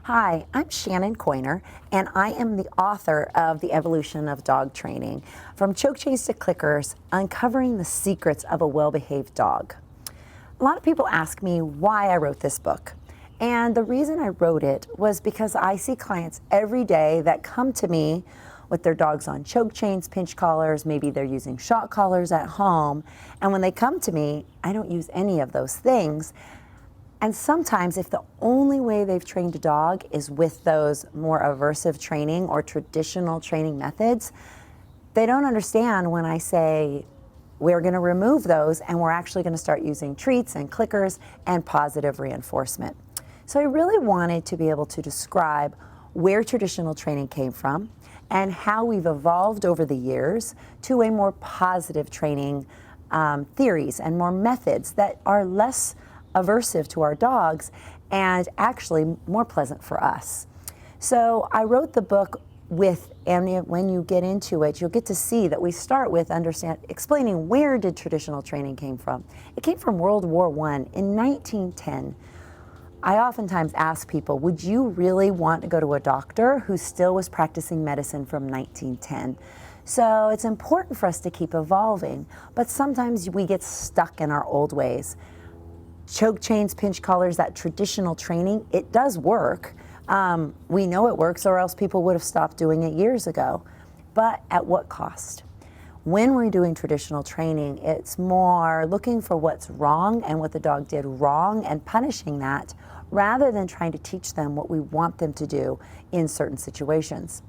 Hi, I'm Shannon Coiner, and I am the author of The Evolution of Dog Training, From Choke Chains to Clickers, Uncovering the Secrets of a Well-Behaved Dog. A lot of people ask me why I wrote this book. And the reason I wrote it was because I see clients every day that come to me with their dogs on choke chains, pinch collars, maybe they're using shock collars at home. And when they come to me, I don't use any of those things. And sometimes if the only way they've trained a dog is with those more aversive training or traditional training methods, they don't understand when I say we're going to remove those and we're actually going to start using treats and clickers and positive reinforcement. So I really wanted to be able to describe where traditional training came from and how we've evolved over the years to a more positive training theories and more methods that are less aversive to our dogs and actually more pleasant for us. So I wrote the book and when you get into it, you'll get to see that we start with explaining where did traditional training came from. It came from World War I in 1910. I oftentimes ask people, would you really want to go to a doctor who still was practicing medicine from 1910? So it's important for us to keep evolving, but sometimes we get stuck in our old ways. Choke chains, pinch collars, that traditional training, it does work. We know it works, or else people would have stopped doing it years ago. But at what cost? When we're doing traditional training, it's more looking for what's wrong and what the dog did wrong and punishing that, rather than trying to teach them what we want them to do in certain situations.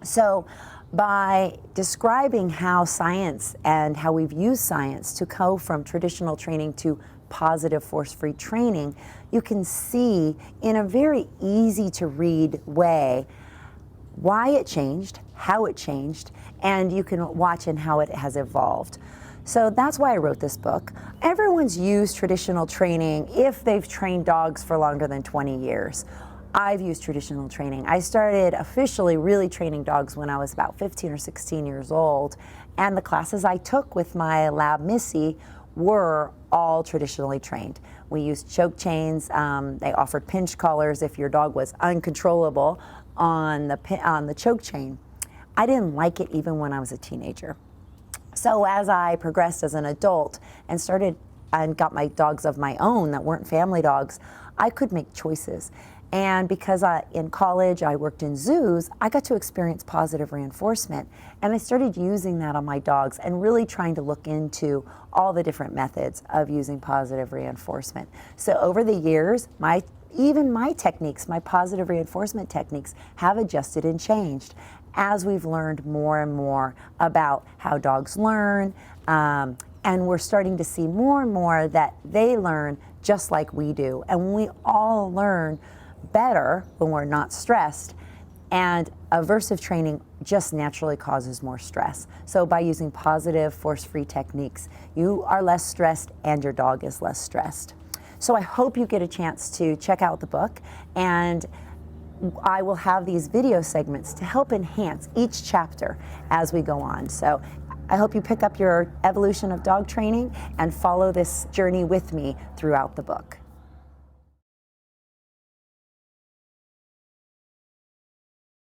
So by describing how science and how we've used science to go from traditional training to positive force-free training, you can see in a very easy to read way why it changed, how it changed, and you can watch in how it has evolved. So that's why I wrote this book. Everyone's used traditional training if they've trained dogs for longer than 20 years. I've used traditional training. I started officially really training dogs when I was about 15 or 16 years old, and the classes I took with my lab Missy were all traditionally trained. We used choke chains. They offered pinch collars if your dog was uncontrollable on the choke chain. I didn't like it even when I was a teenager. So as I progressed as an adult and got my dogs of my own that weren't family dogs, I could make choices. And because in college I worked in zoos, I got to experience positive reinforcement. And I started using that on my dogs and really trying to look into all the different methods of using positive reinforcement. So over the years, even my techniques, my positive reinforcement techniques, have adjusted and changed as we've learned more and more about how dogs learn. And we're starting to see more and more that they learn just like we do. And we all learn better when we're not stressed, and aversive training just naturally causes more stress. So by using positive force-free techniques, you are less stressed and your dog is less stressed. So I hope you get a chance to check out the book, and I will have these video segments to help enhance each chapter as we go on. So I hope you pick up your Evolution of Dog Training and follow this journey with me throughout the book.